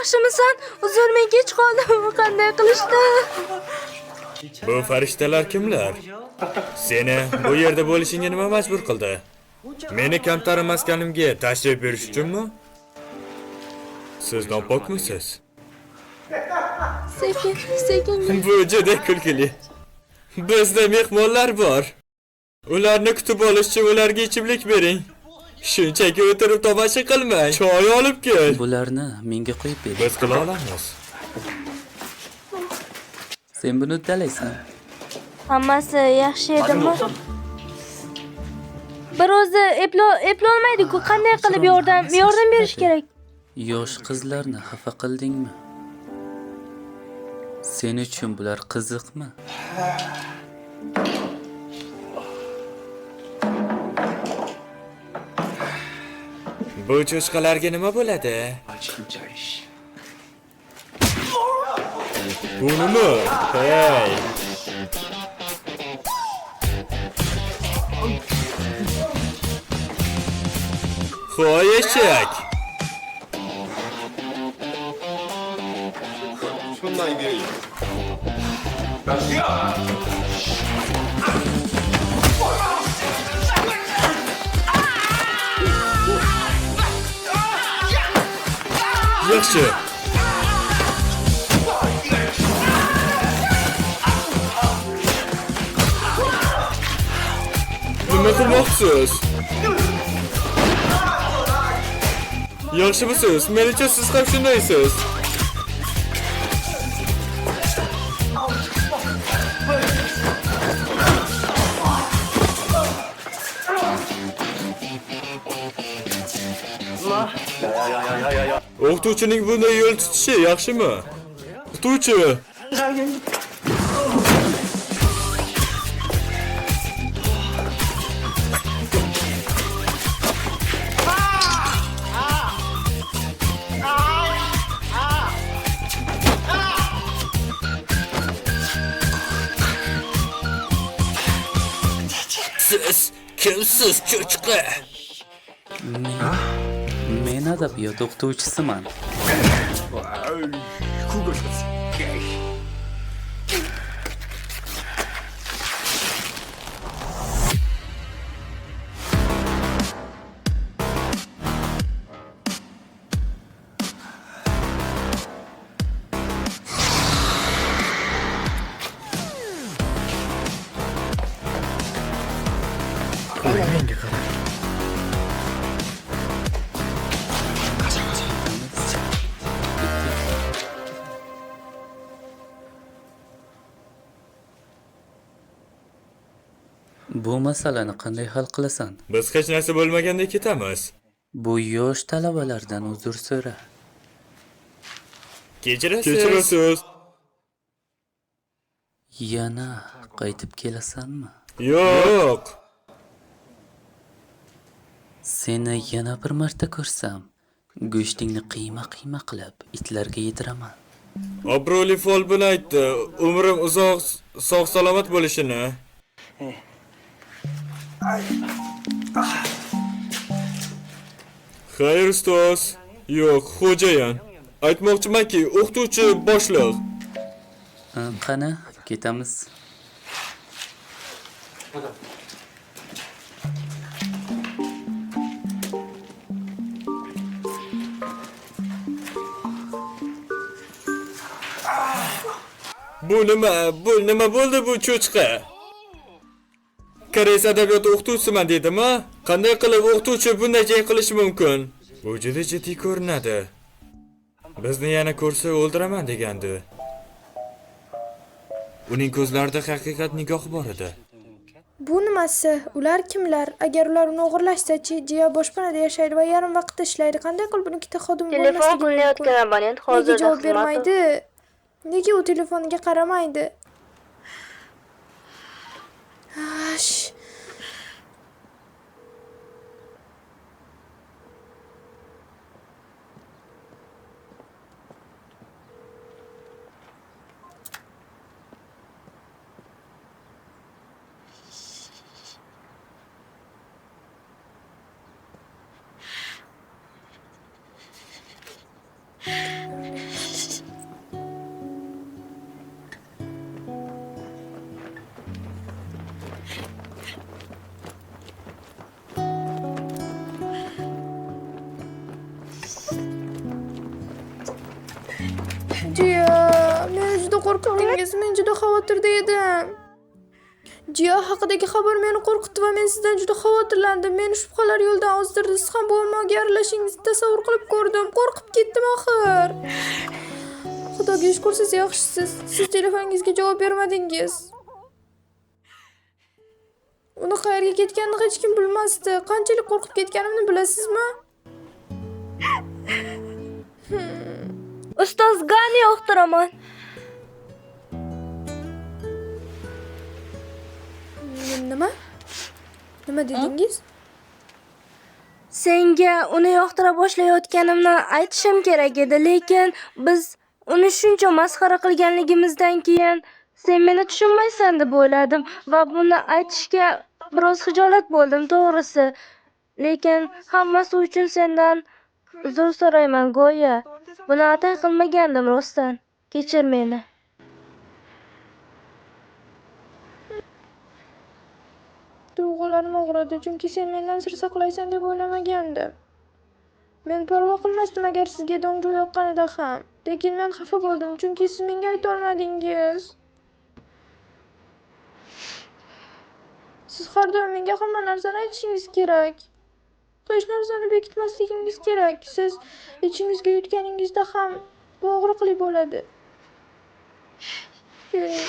yaxshimisan? Uzr, men kech qoldim. Qanday qilishdi? Bu farishtalar kimlar? Seni bu yerda bo'lishingga nima majbur qildi? Meni kamtar maskanimga tashrif berish uchunmi? Siz nopokmisiz? Sekin. Bu juda kulgili. Bizda mehmonlar bor. Ularni kutib olish uchun ularga ichimlik bering. Shunchaki o'tirib tomosha qilmang. Choy olib kel. Bularni menga qo'yib ber. Biz qila olamiz. Sen buni uddalaysan. Hammasi yaxshi edimi? Bir o'zi eplolmaydi-ku. Qanday qilib yordam berish kerak? Yosh qizlarni xafa qildingmi? Sen uchun bular qiziqmi? Bu cho'chqalarga nima bo'ladi? Bu nima? Hey! Qo'y eshak! Yaxshi. Nima qilmoqchisiz? Yaxshimisiz? Menimcha siz ham shundaysiz. O'qituvchining bunday yo'l tutishi yaxshimi? O'qituvchi. Siz kimsiz, cho'chqa? Men adabiyot o'qituvchisiman. Bu masalani qanday hal qilasan? Biz hech narsa bo'lmaganda ketamiz. Bu yosh talabalardan uzr so'ra. Kechirasiz. Yana qaytib kelasanmi? Yo'q. Seni yana bir marta ko'rsam, go'shtingni qiyma qilib itlarga yediraman. Obro'li folbin aytdi, umrim uzoq, sog' salomat bo'lishini. Xayr ustoz. Yo'q, xo'jayin. Aytmoqchimanki, o'qituvchi boshliq. Qani, ketamiz. Bu nima bo'ldi bu cho'chqa? Koreys adabiyoti o'qituvchisiman dedimi? Qanday qilib o'qituvchi bunday jang qilishi mumkin? Bu juda jiddiy ko'rinadi. Bizni yana ko'rsa o'ldiraman degandi. Uning ko'zlarida haqiqat nigohi bor edi. Bu nimasi? Ular kimlar? Agar ular uni o'g'irlashsa-chi, Jiya boshpanada yashaydi va yarim vaqtda ishlaydi. Qanday qilib uni ikkita xodim bo'lmasligi? Telefon qilayotgan abonent hozirda Nega javob bermaydi? Nega u telefoniga qaramaydi? Ash. qo'rqitdingiz. Men juda xavotirda edim. Jiya haqidagi xabar meni qo'rqitdi va men sizdan juda xavotirlandim. Meni shubhalar yo'ldan ozdirdi. Siz ham bu ommaga aralashishingizni tasavvur qilib ko'rdim. Qo'rqib ketdim axir. Xudoga shukr, siz yaxshisiz. Siz telefoningizga javob bermadingiz. Uni qayerga ketganini hech kim bilmasdi. Qanchalik qo'rqib ketganimni bilasizmi? Ustoz Gani yo'qtiraman. Nima? Nima dedingiz? Senga uni yoqtira boshlayotganimni aytishim kerak edi, lekin biz uni shuncha masxara qilganligimizdan keyin sen meni tushunmaysan deb o'yladim va buni aytishga biroz xijolat bo'ldim, to'g'risi. Lekin hammasi uchun sendan uzr so'rayman, Go'yo. Buni atay qilmagandim rostdan. Kechir meni. Tuyg'ularim og'ridi, chunki sen mendan sir saqlaysan deb o'ylamagandim. Men parvo qilmasdim agar sizga Dongju yoqqanida ham. Lekin men xafa bo'ldim, chunki siz menga ayta olmadingiz. Siz har doim menga hamma narsani aytishingiz kerak. Hech narsani bekitmasligingiz kerak. Siz ichingizga yutganingizda ham bu og'riqli bo'ladi. Keling.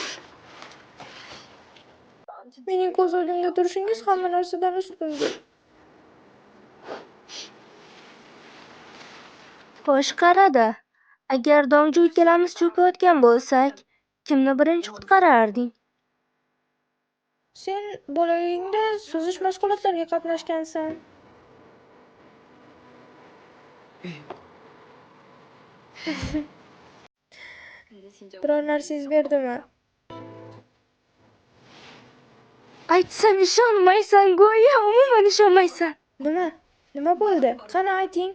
Mening ko'z oldimda turishingiz hamma narsadan ustundir. Xo'sh, qarada. Agar Dongju ikkalamiz cho'kayotgan bo'lsak, kimni birinchi qutqararding? Sen bolaligingda suzish mashg'ulotlariga qatnashgansan. Biror narsangiz berdimi? Aytsam ishonmaysan, Go'yo, umuman ishonmaysan. Nima bo'ldi? Qani ayting.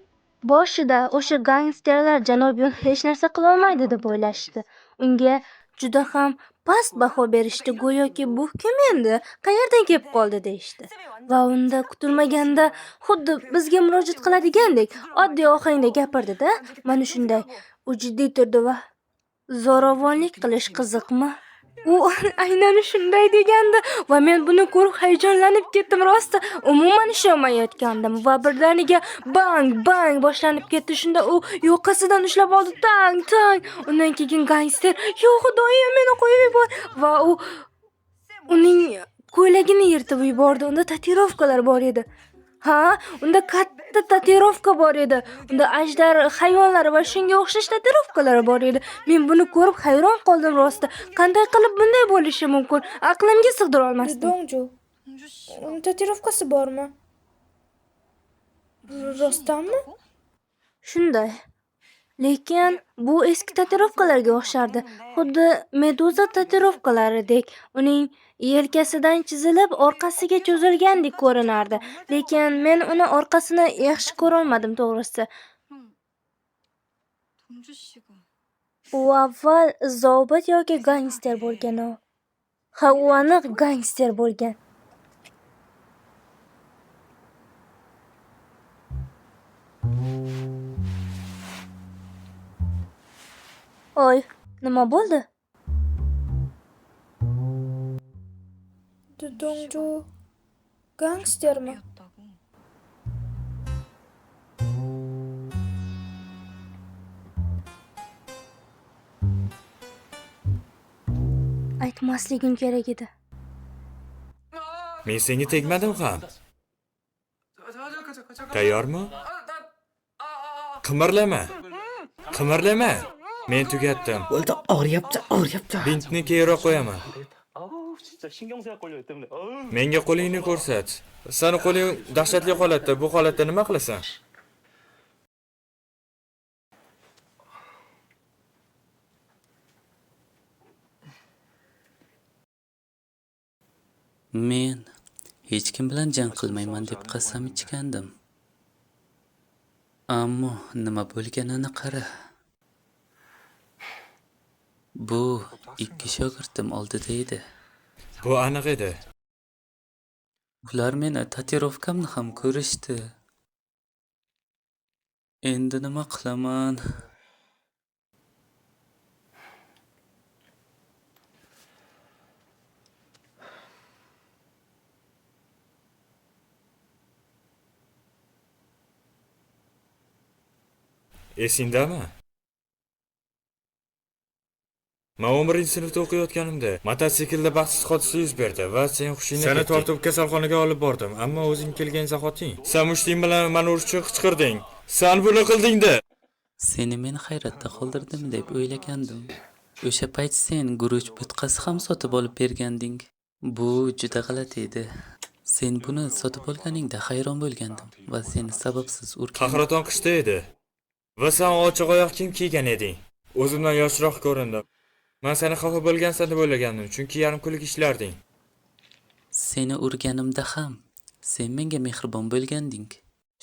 Boshida o'sha gangsterlar janobiyon hech narsa qila olmaydi deb o'ylashdi. Unga juda ham past baho berishdi, go'yoki bu kim endi? Qayerdan kelib qoldi deyishdi. Va unda kutilmaganda xuddi bizga murojaat qiladigandek oddiy ohangda gapirdi-da. Mana shunday. U jiddiy turdi va zo'ravonlik qilish qiziqmi? U aynan shunday degandi va men buni ko'rib hayajonlanib ketdim rosti. Umuman ishonmayotgandim va birdaniga bang bang boshlanib ketdi. Shunda u yoqasidan ushlab oldi, tang tang. Undan keyin gangster, "Yo xudoyim, meni qo'yib yubor" va u uning ko'ylagini yirtib yubordi. Unda tatuirovkalar bor edi. Ha, unda katta tatuirovka bor edi. Unda ajdar hayvonlari va shunga o'xshash tatuirovkalar bor edi. Men buni ko'rib hayron qoldim rosti. Qanday qilib bunday bo'lishi mumkin? Aqlimga sig'dira olmasdim. Dongju. Uni tatuirovkasi bormi? Rostdanmi? Shunday. Lekin bu eski tatuirovkalarga o'xshardi. Xuddi meduza tatuirovkalaridek. Uning yelkasidan chizilib orqasiga cho'zilgandek ko'rinardi. Lekin men uni orqasini yaxshi ko'ra olmadim, to'g'risi. U avval zobit yoki gangster bo'lgan u. Ha, u aniq gangster bo'lgan. Oy, nima bo'ldi? Dongju gangstermi? Aytmasligim kerak edi. Men senga tegmadim ham. Tayyormi? Qimirlama. Qimirlama. Men tugatdim. Bo'ldi, og'riyapti. Bintni keyinroq qo'yaman. 아우 진짜 신경쇠약 걸려 때문에 Menga qo'lingni ko'rsat. Sani qo'ling dahshatli holatda. Bu holatda nima qilasan? Men hech kim bilan jang qilmayman deb qasam ichgandim. Ammo nima bo'lganini qara. Bu ikki shogirdim oldida edi. Bu aniq edi. Ular meni tatuirovkamni ham ko'rishdi. Endi nima qilaman? Esingdami? Men 11-sinfda o'qiyotganimda mototsiklda baxtsiz hodisa yuz berdi va sen hushingni seni tortib kasalxonaga olib bordim, ammo o'zing kelgan zahoting sen mushting bilan meni urishib qichqirding. Sen buni qilding-da. Seni men hayratda qoldirdim deb o'ylagandim. O'sha payt sen guruch bo'tqasi ham sotib olib berganding. Bu juda g'alati edi. Sen buni sotib olganingda hayron bo'lgandim va seni sababsiz urgan. Qahraton qishda edi. Va sen ochiq oyoq kiyim kiygan eding. O'zimdan yoshroq ko'rindim. Men seni xafa bo'lgansan deb o'ylagandim, chunki yarim kunlik ishlarding. Seni urganimda ham sen menga mehribon bo'lganding.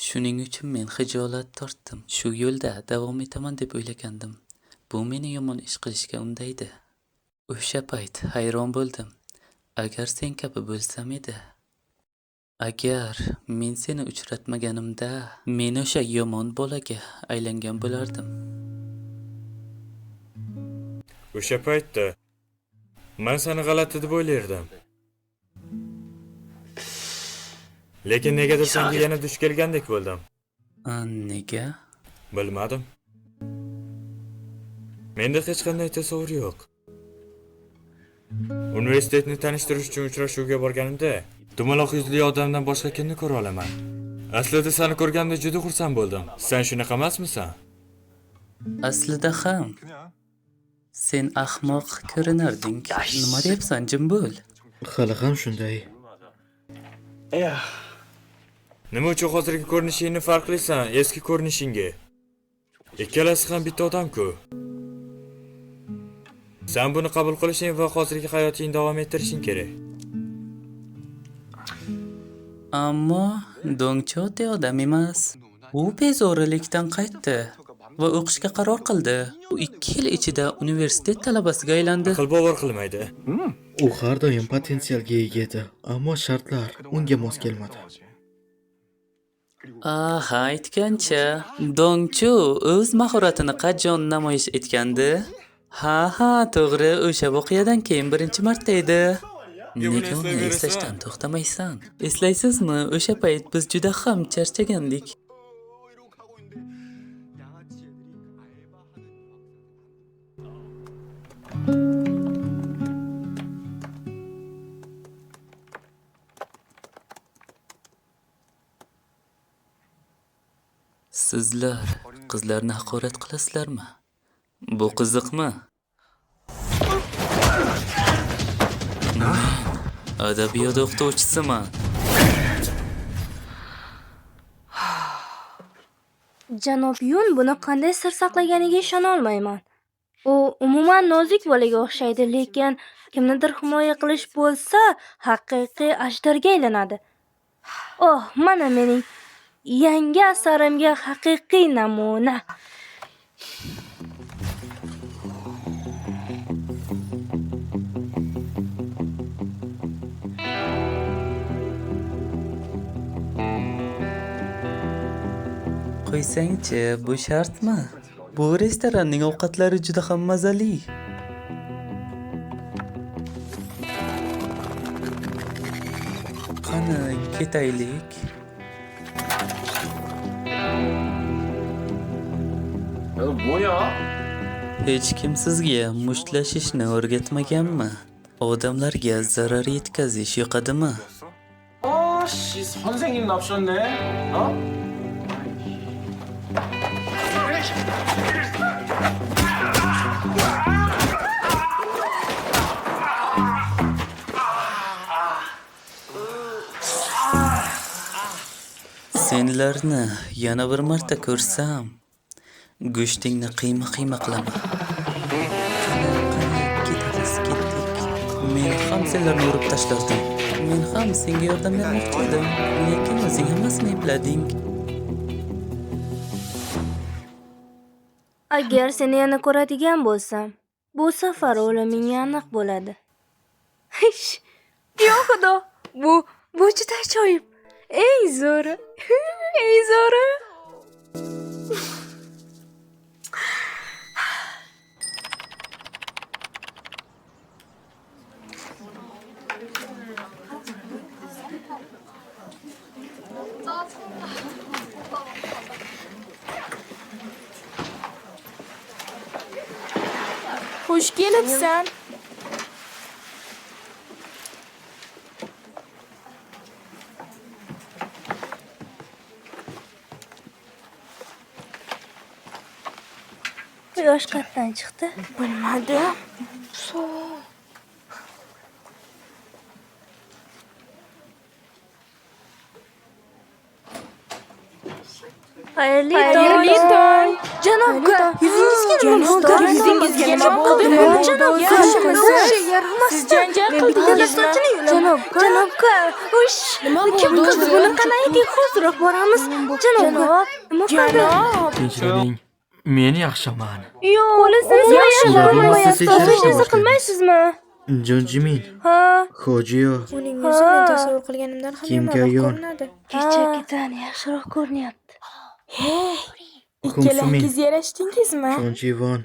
Shuning uchun men xijolat tortdim. Shu yo'lda davom etaman deb o'ylagandim. Bu meni yomon ish qilishga undaydi. O'sha payt hayron bo'ldim. Agar sen kabi bo'lsam edi. Agar men seni uchratmaganimda, men o'sha yomon bolaga aylangan bo'lardim. O'sha paytda men seni g'alati deb o'ylardim. Lekin negadir senga yana duch kelgandek bo'ldim. Nega? Bilmadim. Menda hech qanday tasavvur yo'q. Universitetni tanishtirish uchun uchrashuvga borganimda, dumaloq yuzli odamdan boshqa kimni ko'ra olaman? Aslida seni ko'rganimda juda xursand bo'ldim. Sen shunaqa emasmisan? Aslida ham. Sen ahmoq ko'rinarding. Nima deyapsan, jim bo'l. Hali ham shunday. Nima uchun hozirgi ko'rinishingni farqlisan eski ko'rinishingga? Ikkalasi ham bitta odam-ku. Sen buni qabul qilishing va hozirgi hayotingni davom ettirishing kerak. Ammo Dongchi oddiy odam emas. U bezorilikdan qaytdi va o'qishga qaror qildi. U 2 yil ichida universitet talabasiga aylandi. Aql bovar qilmaydi. U har doim potensialga ega edi, ammo shartlar unga mos kelmadi. Aha, aytgancha, Dongchu o'z mahoratini qachon namoyish etgandi? Ha, to'g'ri, o'sha voqeadan keyin birinchi marta edi. Nega uni eslashdan to'xtamaysan? Eslaysizmi, o'sha payt biz juda ham charchagandik. Sizlar qizlarni haqorat qilasizlarmi? Bu qiziqmi? Men adabiyot o'qituvchisiman. Janob Yun buni qanday sir saqlaganiga ishona olmayman. U umuman nozik bolaga o'xshaydi, lekin kimnidir himoya qilish bo'lsa, haqiqiy ajdorga aylanadi. Oh, mana mening yangi asarimga haqiqiy namuna. Qo'ysangchi, bu shartmi? Bu restoranning ovqatlari juda ham mazali. Qani, ketaylik. Hech kim sizga mushtlashishni o'rgatmaganmi? Odamlarga zarar yetkazish yoqadimi? 씨 선생님 납셨네. 어? Senlarni yana bir marta ko'rsam, go'shtingni qiyma qilaman. Ketdik. Men ham senlarni urib tashlardim. Men ham senga yordam bermoqchi edim, lekin o'zing hammasini eplading. Agar seni yana ko'radigan bo'lsam, bu safar o'liming aniq bo'ladi. Yo xudo, bu juda ajoyib. Ey Zora. Ey Zora. Xush kelibsan. Quyosh qayerdan chiqdi? Bilmadim. Xayrli Xayrli tong. tong. Janobga yuzingizga nima bo'ldi? Janob, yuzingizga nima bo'ldi? Janob, Yaxshimisiz? yarmas. Siz janjal qildingizmi? Janobga, ush. Nima Kim bo'ldi qiz o'zi? buni qalaydik? Hozirroq boramiz. Janobga, nima qildi? Janob. Tinchlaning. Men yaxshiman. Yo'q, qo'lingiz yaxshi Ularni ko'rmayapsiz. siz Hech narsa boshlang. qilmaysizmi? Jonjimin, Ha, Hojiyo, Uning yuzi men tasavvur qilganimdan ham Kimga yomonroq yon? ko'rinadi. kechagidan yaxshiroq ko'rinyapti. Hey, Kumsumin, ikkalangiz yarashdingizmi? Chonjivon.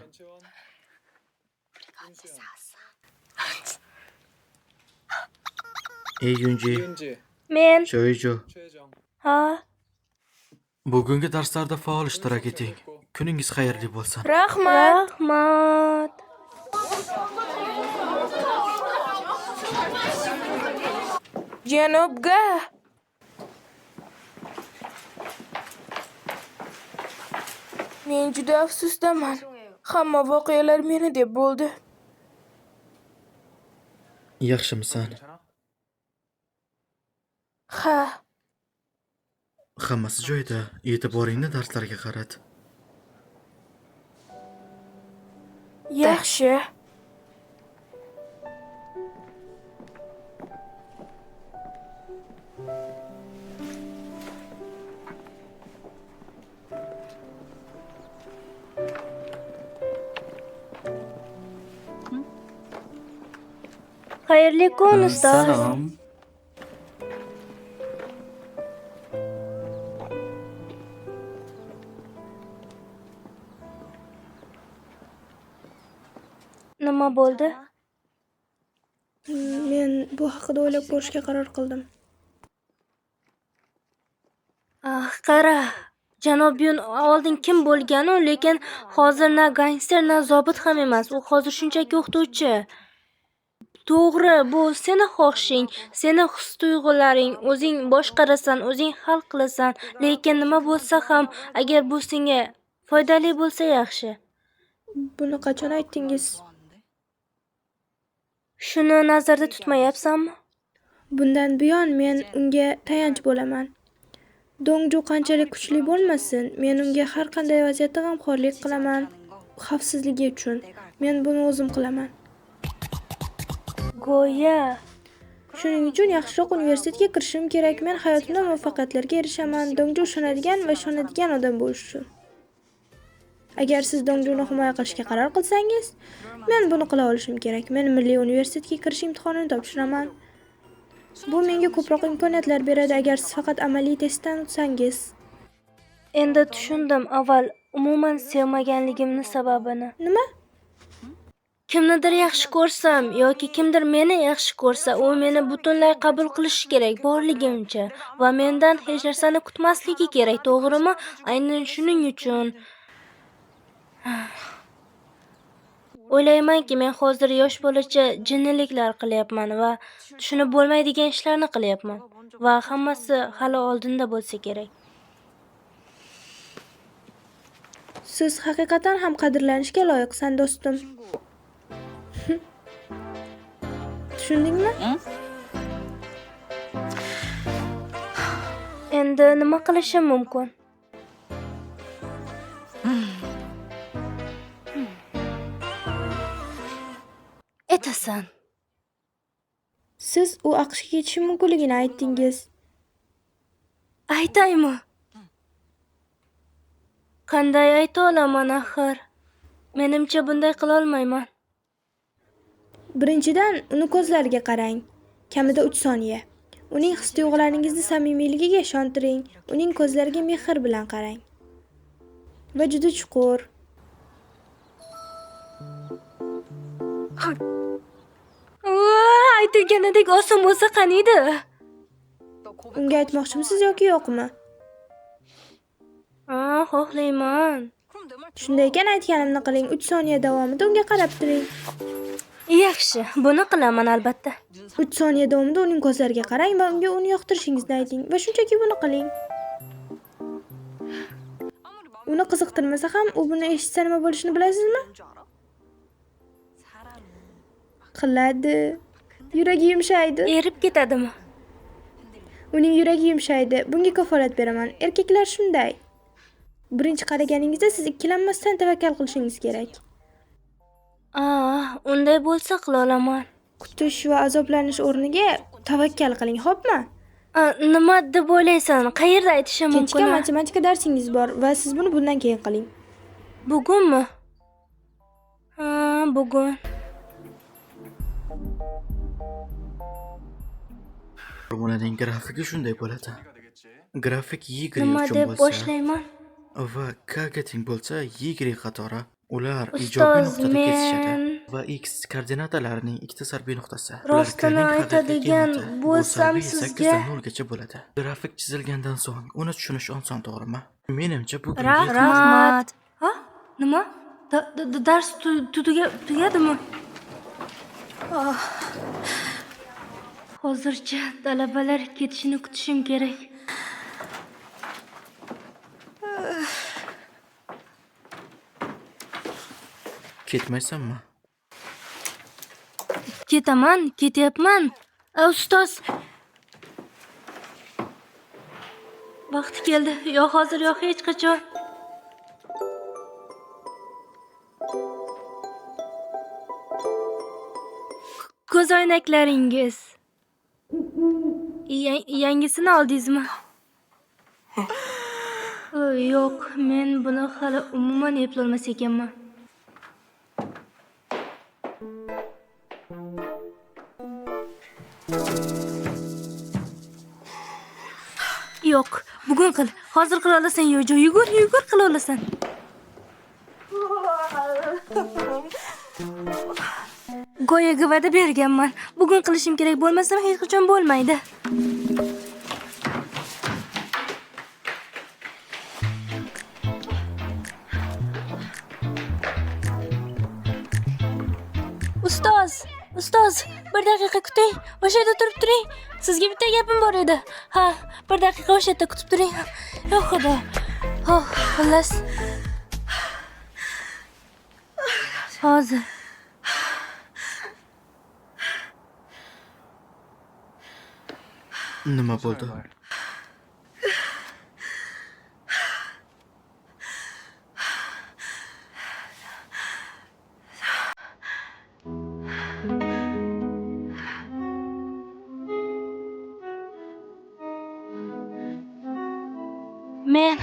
Ey Yunji, Men, Joyjo. ha, Bugungi darslarda faol ishtirok eting. Kuningiz xayrli bo'lsin. Rahmat. rahmat. Janobga. Men juda afsusdaman. Hamma voqealar meni deb bo'ldi. Yaxshimisan? Ha, Hammasi joyida. E'tiboringni darslarga qarat. yaxshi. Xayrli kun ustoz. Salom. Nima bo'ldi? Men bu haqida o'ylab ko'rishga qaror qildim. Ah, qara. Janob Yun oldin kim bo'lganu, lekin hozir na gangster, na zobit ham emas. U hozir shunchaki o'qituvchi. To'g'ri, bu seni xohishing, seni his-tuyg'ularing, o'zing boshqarasan, o'zing hal qilasan, lekin nima bo'lsa ham, agar bu senga foydali bo'lsa yaxshi. Buni qachon aytdingiz? Shuni nazarda tutmayapsanmi? Bundan buyon men unga tayanch bo'laman. Dongju qanchalik kuchli bo'lmasin, men unga har qanday vaziyatda g'amxo'rlik qilaman. Xavfsizligi uchun. Men buni o'zim qilaman. Go'yo Shuning uchun yaxshiroq universitetga kirishim kerak. Men hayotimda muvaffaqiyatlarga erishaman. Dongju ishonadigan va ishonadigan odam bo'lish uchun. Agar siz Dongjuni himoya qilishga qaror qilsangiz, men buni qila olishim kerak. Men Milliy universitetga kirish imtihonini topshiraman. Bu menga ko'proq imkoniyatlar beradi agar siz faqat amaliy testdan o'tsangiz. endi tushundim avval umuman sevmaganligimni sababini. Nima? Kimnidir yaxshi ko'rsam yoki kimdir meni yaxshi ko'rsa, u meni butunlay qabul qilishi kerak borligimcha va mendan hech narsani kutmasligi kerak, to'g'rimi? Aynan shuning uchun o'ylaymanki, men hozir yosh bolacha jinniliklar qilyapman va tushunib bo'lmaydigan ishlarni qilyapman va hammasi hali oldinda bo'lsa kerak. Siz haqiqatan ham qadrlanishga loyiqsan, do'stim. Tushundingmi? Endi nima qilishim mumkin? Aytasan. Siz u AQShga ketishi mumkinligini aytdingiz. Aytaymi? Qanday ayta olaman axir? Menimcha bunday qila olmayman. Birinchidan, uni ko'zlariga qarang. Kamida 3 soniya. Uning his-tuyg'ularingizni samimiyligiga ishontiring. Uning ko'zlariga mehr bilan qarang. Va juda chuqur. Aytilganidek oson bo'lsa qaniydi? Unga aytmoqchimisiz yoki yo'qmi? Xohlayman. Shunday ekan aytganimni qiling. 3 soniya davomida unga qarab turing. Yaxshi, buni qilaman albatta. 3 soniya davomida uning ko'zlariga qarang va unga uni yoqtirishingizni ayting va shunchaki buni qiling. Uni qiziqtirmasa ham, u buni eshitsa nima bo'lishini bilasizmi? Qiladi. Yuragi yumshaydi. Erib ketadimi? Uning yuragi yumshaydi. Bunga kafolat beraman. Erkaklar shunday. Birinchi qaraganingizda siz ikkilanmasdan tavakkal qilishingiz kerak. Unday bo'lsa qila olaman. Kutish va azoblanish o'rniga tavakkal qiling, xo'pmi? Nima deb o'ylaysan? Qayerda aytishim Kechga mumkin? matematika darsingiz bor va siz buni bundan keyin qiling. Bugunmi? Bugun. Formulaning grafiki shunday bo'ladi. Grafik y uchun Nima deb bo'lsa boshlayman? va k ga teng bo'lsa, y qatori ular ijobiy Ustoz, nuqtada kesishadi men va x koordinatalarining ikkita salbiy nuqtasi. Rostini aytadigan bo'lsam sizga 8 dan 0 gacha bo'ladi. Grafik chizilgandan so'ng uni tushunish oson, to'g'rimi? Menimcha bu rahmat. Nima? Dars tugadimi? Hozircha talabalar ketishini kutishim kerak. ketmaysanmi? Ketyapman. Ustoz. Vaqti keldi. Yo hozir, yo hech qachon. Ko'zoynaklaringiz. Yangisini oldingizmi? Yo'q, men buni hali umuman eplolmas ekanman. Yo'q, bugun qil. Hozir qila olasan, yo'q, yugur qila olasan. Go'yoga va'da berganman. Bugun qilishim kerak, bo'lmasam hech qachon bo'lmaydi. Ustoz, bir daqiqa kuting. O'sha yerda turib turing. Sizga bitta gapim bor edi. Bir daqiqa o'sha yerda kutib turing. Yo xudo. Xullas. Hozir. Nima bo'ldi? Men